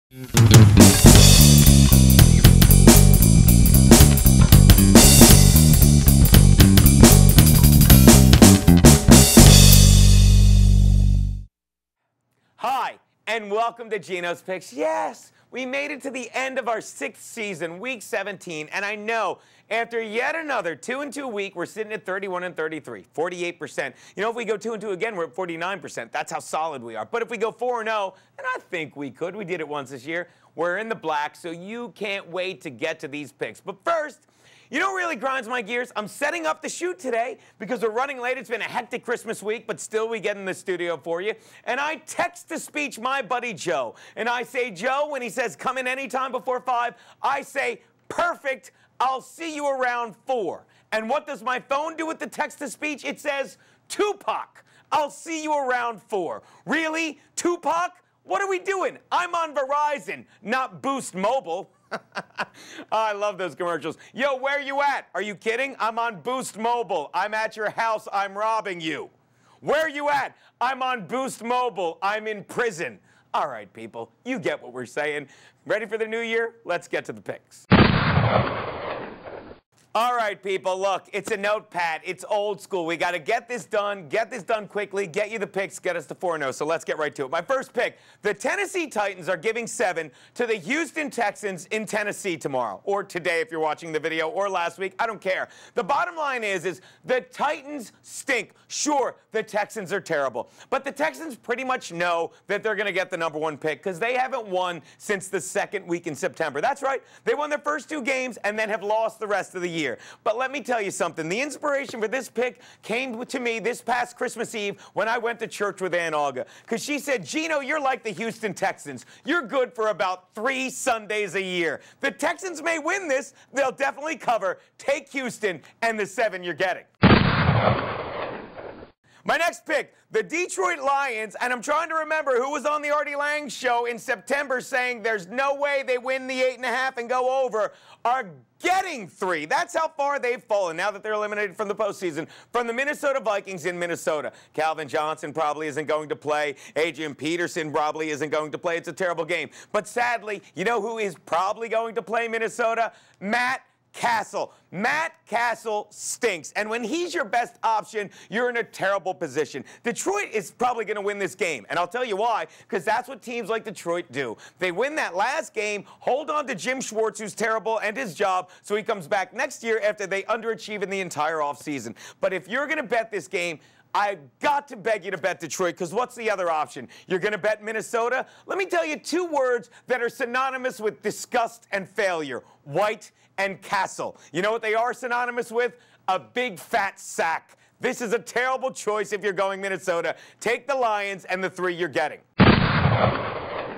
Hi, and welcome to Geno's Picks. Yes, we made it to the end of our 6th season, week 17, and I know after yet another 2-2 week, we're sitting at 31-33, 48%. You know, if we go 2-2 again, we're at 49%. That's how solid we are. But if we go 4-0, and I think we could, we did it once this year, we're in the black, so you can't wait to get to these picks. But first, you know what really grinds my gears? I'm setting up the shoot today because we're running late. It's been a hectic Christmas week, but still we get in the studio for you. And I text to speech my buddy Joe. And I say, Joe, when he says come in anytime before 5, I say, perfect, I'll see you around 4. And what does my phone do with the text to speech? It says, Tupac, I'll see you around 4. Really? Tupac? What are we doing? I'm on Verizon, not Boost Mobile. Oh, I love those commercials. Yo, where you at? Are you kidding? I'm on Boost Mobile. I'm at your house. I'm robbing you. Where you at? I'm on Boost Mobile. I'm in prison. All right, people, you get what we're saying. Ready for the new year? Let's get to the picks. All right, people, look, it's a notepad. It's old school. We got to get this done quickly, get you the picks, get us to 4-0. So let's get right to it. My first pick, the Tennessee Titans are giving 7 to the Houston Texans in Tennessee tomorrow, or today if you're watching the video, or last week. I don't care. The bottom line is the Titans stink. Sure, the Texans are terrible, but the Texans pretty much know that they're going to get the #1 pick because they haven't won since the 2nd week in September. That's right. They won their first 2 games and then have lost the rest of the year. But let me tell you something. The inspiration for this pick came to me this past Christmas Eve when I went to church with Aunt Olga. Because she said, Geno, you're like the Houston Texans. You're good for about 3 Sundays a year. The Texans may win this. They'll definitely cover. Take Houston and the 7 you're getting. My next pick, the Detroit Lions, and I'm trying to remember who was on the Artie Lang show in September saying there's no way they win the 8.5 and go over, are getting 3. That's how far they've fallen now that they're eliminated from the postseason from the Minnesota Vikings in Minnesota. Calvin Johnson probably isn't going to play. Adrian Peterson probably isn't going to play. It's a terrible game. But sadly, you know who is probably going to play Minnesota? Matt Castle. Matt Castle stinks. And when he's your best option, you're in a terrible position. Detroit is probably going to win this game. And I'll tell you why, because that's what teams like Detroit do. They win that last game, hold on to Jim Schwartz, who's terrible, and his job, so he comes back next year after they underachieve in the entire offseason. But if you're going to bet this game, I've got to beg you to bet Detroit, because what's the other option? You're going to bet Minnesota? Let me tell you 2 words that are synonymous with disgust and failure: White and Castle. You know what they are synonymous with? A big fat sack. This is a terrible choice if you're going Minnesota. Take the Lions and the 3 you're getting. My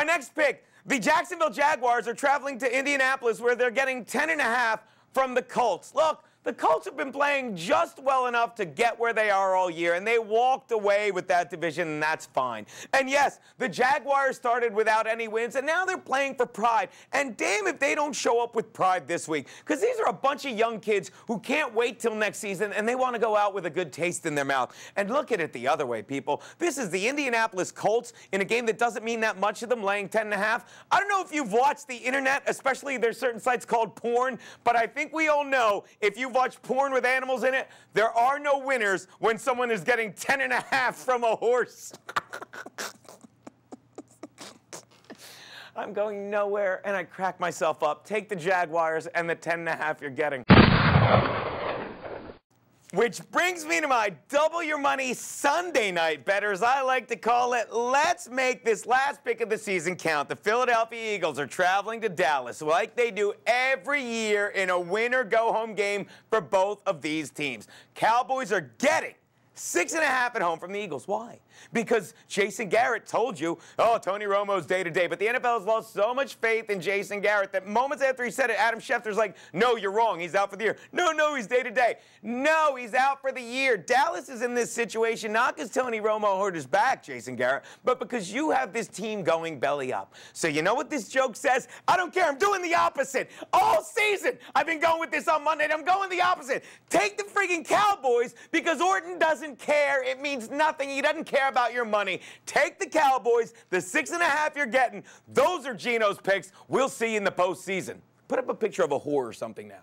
next pick, the Jacksonville Jaguars are traveling to Indianapolis where they're getting 10.5 from the Colts. Look, the Colts have been playing just well enough to get where they are all year, and they walked away with that division, and that's fine. And yes, the Jaguars started without any wins, and now they're playing for pride. And damn if they don't show up with pride this week, because these are a bunch of young kids who can't wait till next season, and they want to go out with a good taste in their mouth. And look at it the other way, people. This is the Indianapolis Colts in a game that doesn't mean that much to them, laying 10.5. I don't know if you've watched the internet, especially there's certain sites called porn, but I think we all know if you've watched porn with animals in it, there are no winners when someone is getting 10.5 from a horse. I'm going nowhere, and I crack myself up. Take the Jaguars and the 10.5 you're getting. Which brings me to my double your money Sunday night betters, I like to call it. Let's make this last pick of the season count. The Philadelphia Eagles are traveling to Dallas like they do every year in a win-or-go-home game for both of these teams. Cowboys are getting 6.5 at home from the Eagles. Why? Because Jason Garrett told you, oh, Tony Romo's day-to-day. But the NFL has lost so much faith in Jason Garrett that moments after he said it, Adam Schefter's like, no, you're wrong. He's out for the year. No, he's day-to-day. No, he's out for the year. Dallas is in this situation not because Tony Romo hurt his back, Jason Garrett, but because you have this team going belly up. So you know what this joke says? I don't care. I'm doing the opposite. All season, I've been going with this on Monday, and I'm going the opposite. Take the friggin' Cowboys because Orton doesn't doesn't care. It means nothing. He doesn't care about your money. Take the Cowboys, the 6.5 you're getting. Those are Geno's picks. We'll see you in the postseason. Put up a picture of a whore or something now.